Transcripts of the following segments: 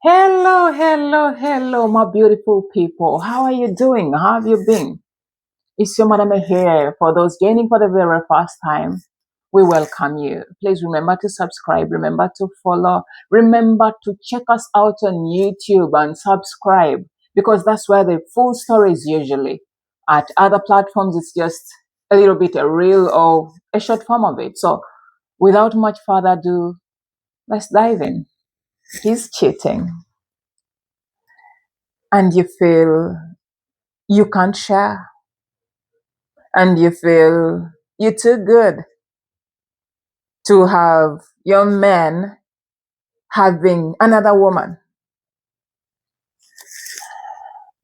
Hello, hello, hello, my beautiful people. How are you doing? How have you been? It's your Madam here. For those joining for the very first time, we welcome you. Please remember to subscribe, remember to follow, remember to check us out on YouTube and subscribe because that's where the full story is usually. At other platforms, it's just a little bit a reel or a short form of it. So, without much further ado, let's dive in. He's cheating, and you feel you can't share, and you feel you're too good to have your man having another woman.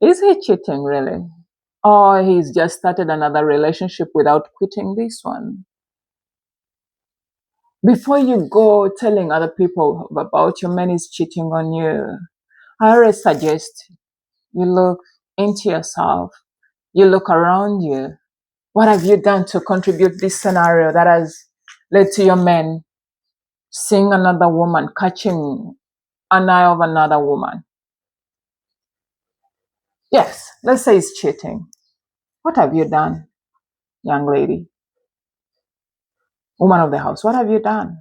Is he cheating really? Or he's just started another relationship without quitting this one? Before you go telling other people about your man is cheating on you, I always suggest you look into yourself, you look around you. What have you done to contribute this scenario that has led to your man seeing another woman, catching an eye of another woman? Yes, let's say it's cheating. What have you done, young lady, woman of the house? What have you done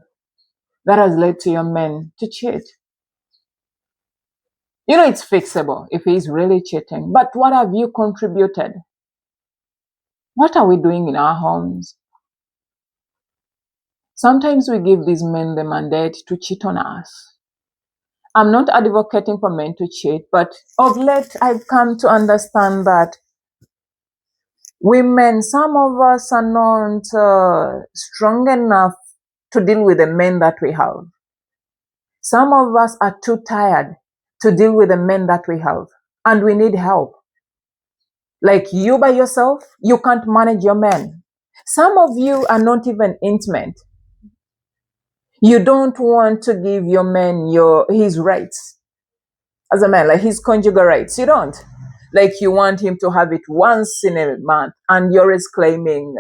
that has led to your men to cheat? You know it's fixable if he's really cheating, but what have you contributed? What are we doing in our homes? Sometimes we give these men the mandate to cheat on us. I'm not advocating for men to cheat, but of late I've come to understand that women, some of us are not strong enough to deal with the men that we have. Some of us are too tired to deal with the men that we have, and we need help. Like you by yourself, you can't manage your men. Some of you are not even intimate. You don't want to give your man his rights as a man, like his conjugal rights. You don't. Like you want him to have it once in a month, and you're always claiming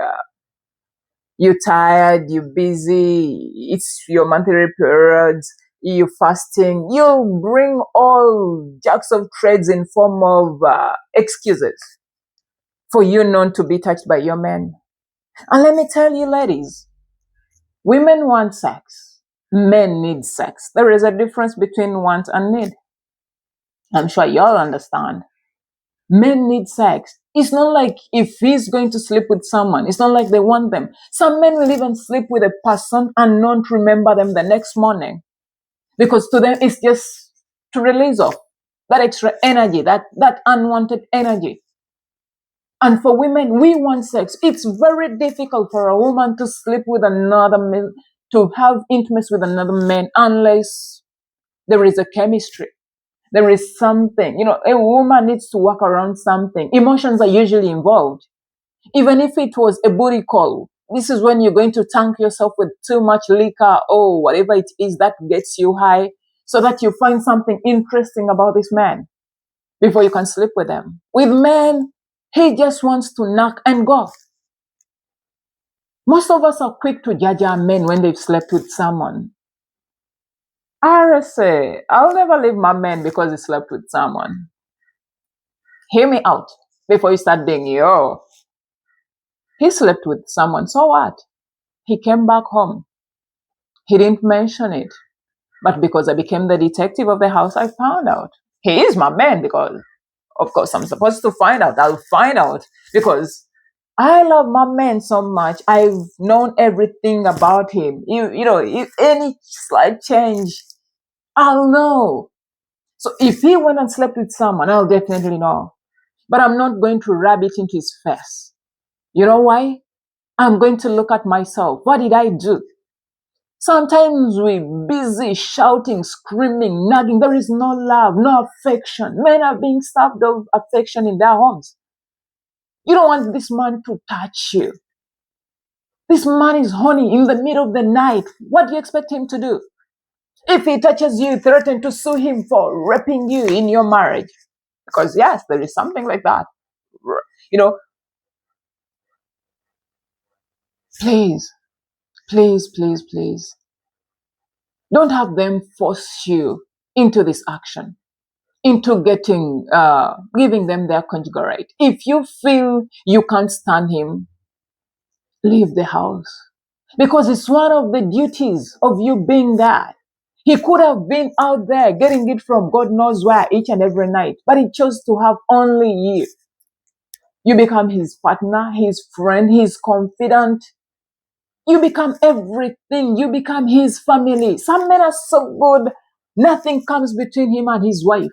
you're tired, you're busy, it's your monthly periods, you're fasting. You bring all jacks of trades in form of excuses for you not to be touched by your men. And let me tell you, ladies, women want sex. Men need sex. There is a difference between want and need. I'm sure y'all understand. Men need sex. It's not like if he's going to sleep with someone, it's not like they want them. Some men will even sleep with a person and not remember them the next morning because to them it's just to release off that extra energy, that unwanted energy. And for women, we want sex. It's very difficult for a woman to sleep with another man, to have intimacy with another man, unless there is a chemistry. There is something. You know, a woman needs to work around something. Emotions are usually involved. Even if it was a booty call, this is when you're going to tank yourself with too much liquor or whatever it is that gets you high so that you find something interesting about this man before you can sleep with them. With men, he just wants to knock and go. Most of us are quick to judge our men when they've slept with someone. I say, I'll never leave my man because he slept with someone. Hear me out before you start being, yo, he slept with someone. So what? He came back home. He didn't mention it. But because I became the detective of the house, I found out. He is my man because, of course, I'm supposed to find out. I'll find out because I love my man so much. I've known everything about him. You know, if any slight change, I'll know. So if he went and slept with someone, I'll definitely know. But I'm not going to rub it into his face. You know why? I'm going to look at myself. What did I do? Sometimes we're busy shouting, screaming, nagging. There is no love, no affection. Men are being starved of affection in their homes. You don't want this man to touch you. This man is horny in the middle of the night. What do you expect him to do? If he touches you, threaten to sue him for raping you in your marriage. Because yes, there is something like that. You know, please, please, please, please. Don't have them force you. into this action, into giving them their conjugal right. If you feel you can't stand him, leave the house. Because it's one of the duties of you being that. He could have been out there getting it from God knows where each and every night, but he chose to have only you. You become his partner, his friend, his confidant. You become everything. You become his family. Some men are so good, nothing comes between him and his wife.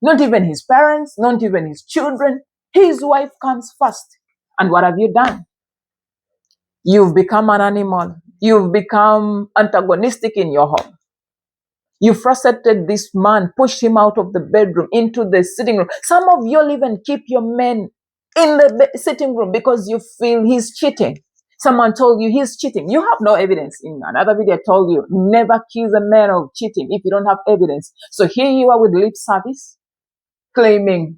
Not even his parents, not even his children. His wife comes first. And what have you done? You've become an animal. You've become antagonistic in your home. You frustrated this man, pushed him out of the bedroom into the sitting room. Some of you will even keep your men in the sitting room because you feel he's cheating. Someone told you he's cheating. You have no evidence. In another video, I told you, never accuse a man of cheating if you don't have evidence. So here you are with lip service, claiming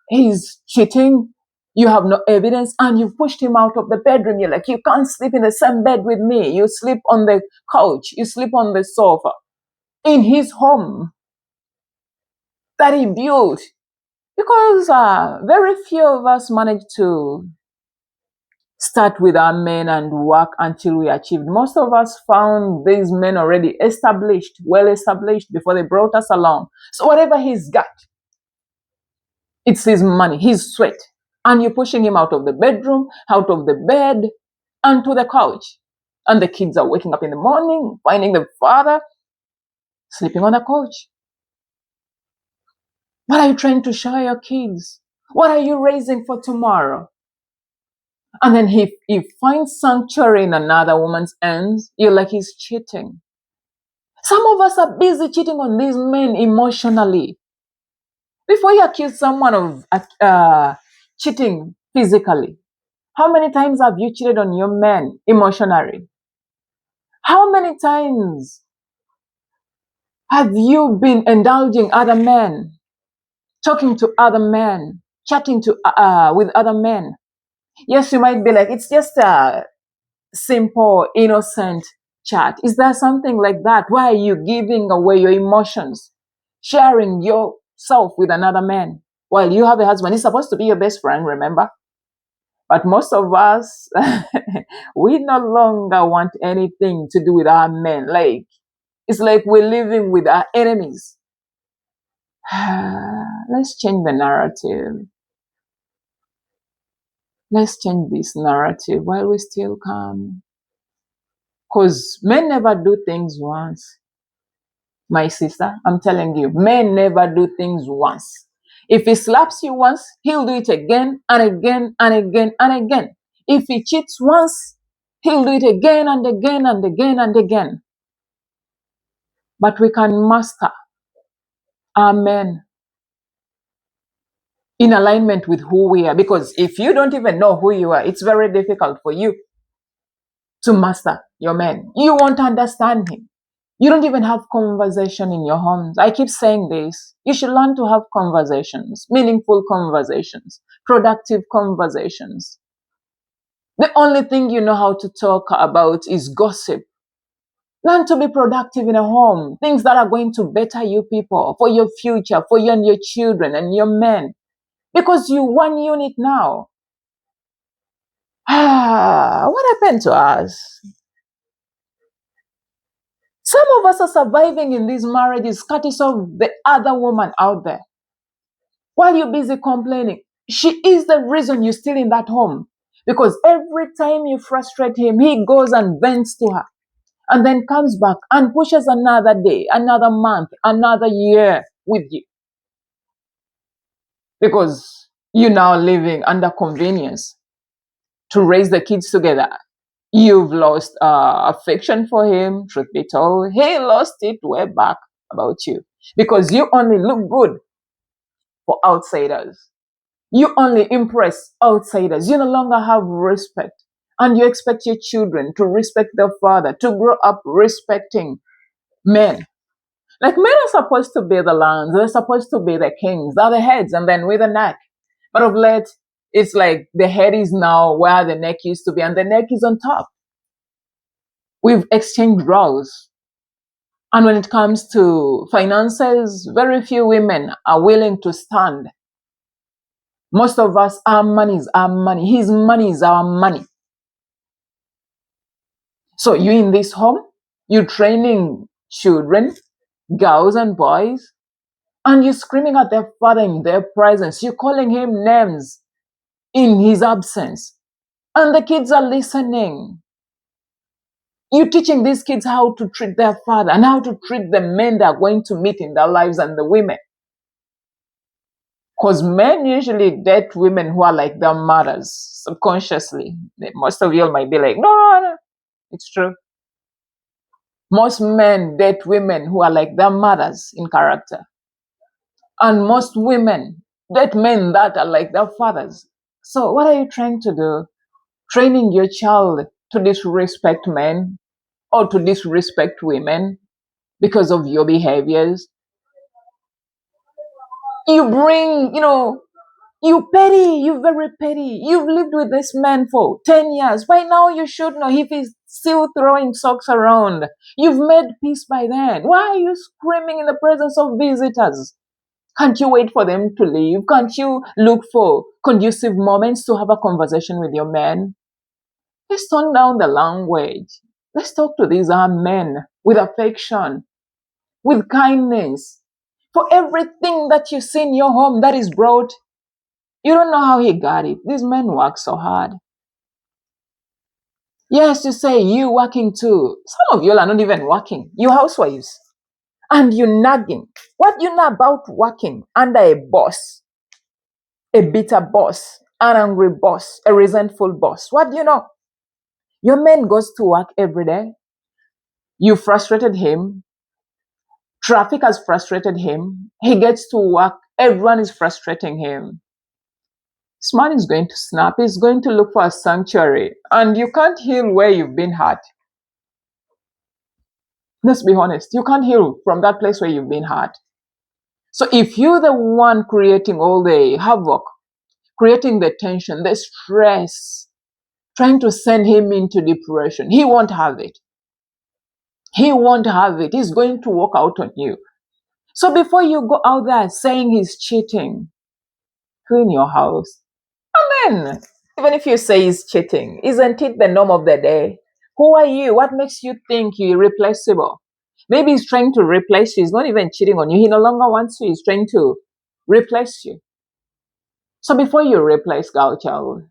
he's cheating. You have no evidence, and you've pushed him out of the bedroom. You're like, you can't sleep in the same bed with me. You sleep on the couch. You sleep on the sofa. In his home that he built. Because very few of us manage to start with our men and work until we achieved. Most of us found these men already established, well established before they brought us along. So whatever he's got, it's his money, his sweat. And you're pushing him out of the bedroom, out of the bed, onto the couch. And the kids are waking up in the morning, finding the father sleeping on the couch. What are you trying to show your kids? What are you raising for tomorrow? And then he finds sanctuary in another woman's hands. You're like, he's cheating. Some of us are busy cheating on these men emotionally. Before you accuse someone of cheating physically, how many times have you cheated on your men emotionally? How many times have you been indulging other men, talking to other men, chatting with other men? Yes, you might be like, it's just a simple, innocent chat. Is there something like that? Why are you giving away your emotions, sharing yourself with another man while you have a husband? He's supposed to be your best friend, remember? But most of us, we no longer want anything to do with our men. Like, it's like we're living with our enemies. Let's change the narrative. Let's change this narrative while we still can. Because men never do things once. My sister, I'm telling you, men never do things once. If he slaps you once, he'll do it again and again and again and again. If he cheats once, he'll do it again and again and again and again. But we can master our men in alignment with who we are. Because if you don't even know who you are, it's very difficult for you to master your man. You won't understand him. You don't even have conversation in your homes. I keep saying this. You should learn to have conversations, meaningful conversations, productive conversations. The only thing you know how to talk about is gossip. Learn to be productive in a home. Things that are going to better you people, for your future, for you and your children and your men. Because you're one unit now. What happened to us? Some of us are surviving in these marriages courtesy of the other woman out there. While you're busy complaining, she is the reason you're still in that home. Because every time you frustrate him, he goes and vents to her. And then comes back and pushes another day, another month, another year with you. Because you're now living under convenience to raise the kids together. You've lost affection for him, truth be told. He lost it way back about you. Because you only look good for outsiders. You only impress outsiders. You no longer have respect. And you expect your children to respect their father, to grow up respecting men. Like, men are supposed to be the lands. They're supposed to be the kings. They're the heads and then with the neck. But of late, it's like the head is now where the neck used to be and the neck is on top. We've exchanged roles. And when it comes to finances, very few women are willing to stand. Most of us, our money is our money. His money is our money. So you in this home, you training children, girls and boys, and you're screaming at their father in their presence. You're calling him names in his absence. And the kids are listening. You're teaching these kids how to treat their father and how to treat the men they're going to meet in their lives and the women. Because men usually date women who are like their mothers subconsciously. Most of you might be like, no, it's true. Most men date women who are like their mothers in character. And most women date men that are like their fathers. So what are you trying to do? Training your child to disrespect men or to disrespect women because of your behaviors? You bring, you petty, you very petty. You've lived with this man for 10 years. By now you should know if he's still throwing socks around. You've made peace by then. Why are you screaming in the presence of visitors? Can't you wait for them to leave? Can't you look for conducive moments to have a conversation with your man? Let's tone down the language. Let's talk to these men with affection, with kindness. For everything that you see in your home that is brought, you don't know how he got it. These men work so hard. Yes, you say you working too. Some of you are not even working. You housewives. And you nagging. What you know about working under a boss? A bitter boss, an angry boss, a resentful boss. What do you know? Your man goes to work every day. You frustrated him. Traffic has frustrated him. He gets to work. Everyone is frustrating him. This man is going to snap. He's going to look for a sanctuary. And you can't heal where you've been hurt. Let's be honest. You can't heal from that place where you've been hurt. So if you're the one creating all the havoc, creating the tension, the stress, trying to send him into depression, he won't have it. He won't have it. He's going to walk out on you. So before you go out there saying he's cheating, clean your house. And then, even if you say he's cheating, isn't it the norm of the day? Who are you? What makes you think you're irreplaceable? Maybe he's trying to replace you. He's not even cheating on you. He no longer wants you. He's trying to replace you. So before you replace girl child,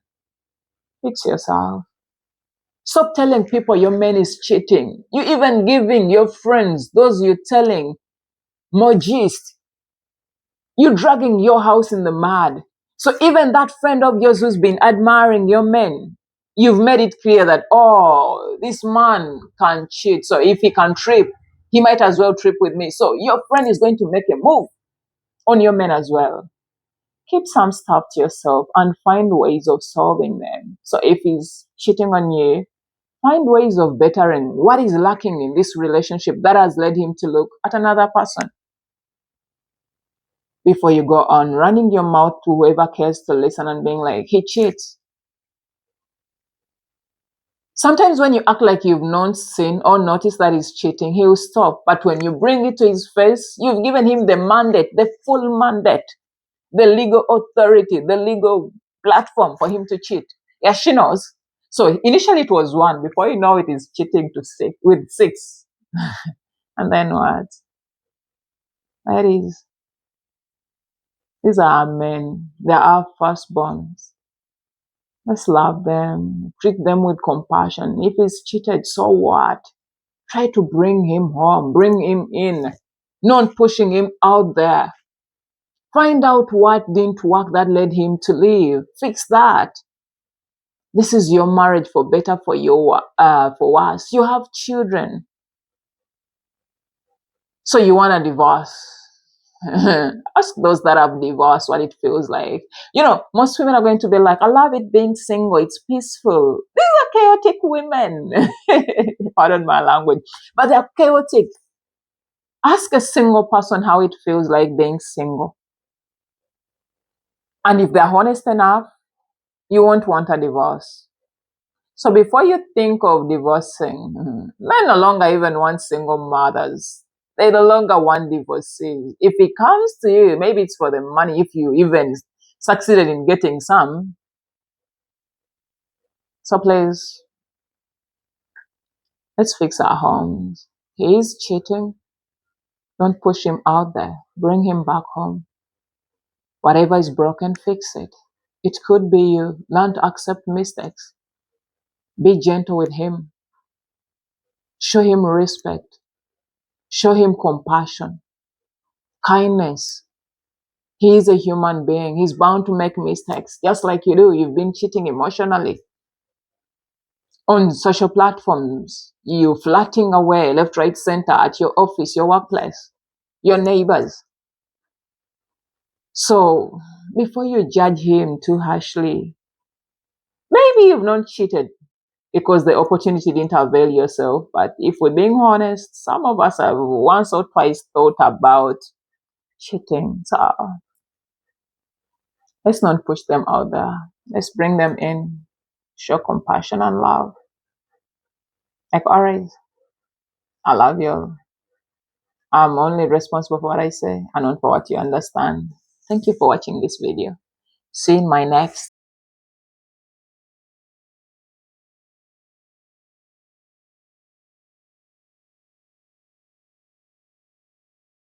fix yourself. Stop telling people your man is cheating. You even giving your friends, those you're telling, more gist. You dragging your house in the mud. So even that friend of yours who's been admiring your man, you've made it clear that, oh, this man can cheat. So if he can trip, he might as well trip with me. So your friend is going to make a move on your man as well. Keep some stuff to yourself and find ways of solving them. So if he's cheating on you, find ways of bettering what is lacking in this relationship that has led him to look at another person. Before you go on running your mouth to whoever cares to listen and being like, he cheats. Sometimes when you act like you've not seen or noticed that he's cheating, he will stop. But when you bring it to his face, you've given him the mandate, the full mandate, the legal authority, the legal platform for him to cheat. Yeah, she knows. So initially it was one. Before you know it, is cheating to six with six. And then what? That is, these are our men. They are our firstborns. Let's love them. Treat them with compassion. If he's cheated, so what? Try to bring him home. Bring him in. Not pushing him out there. Find out what didn't work that led him to leave. Fix that. This is your marriage, for better, for worse. You have children. So you want a divorce. Ask those that have divorced what it feels like. Most women are going to be like, I love it being single. It's peaceful. These are chaotic women. Pardon my language. But they're chaotic. Ask a single person how it feels like being single. And if they're honest enough, you won't want a divorce. So before you think of divorcing, men no longer even want single mothers. They no longer want divorcees. If it comes to you, maybe it's for the money, if you even succeeded in getting some. So please, let's fix our homes. He is cheating. Don't push him out there. Bring him back home. Whatever is broken, fix it. It could be you. Learn to accept mistakes. Be gentle with him. Show him respect. Show him compassion, kindness. He is a human being. He's bound to make mistakes, just like you do. You've been cheating emotionally on social platforms. You flirting away left, right, center at your office, your workplace, your neighbors. So before you judge him too harshly, maybe you've not cheated because the opportunity didn't avail yourself. But if we're being honest, some of us have once or twice thought about cheating. So let's not push them out there. Let's bring them in. Show compassion and love. Like, all right, I love you. I'm only responsible for what I say and not for what you understand. Thank you for watching this video. See you in my next.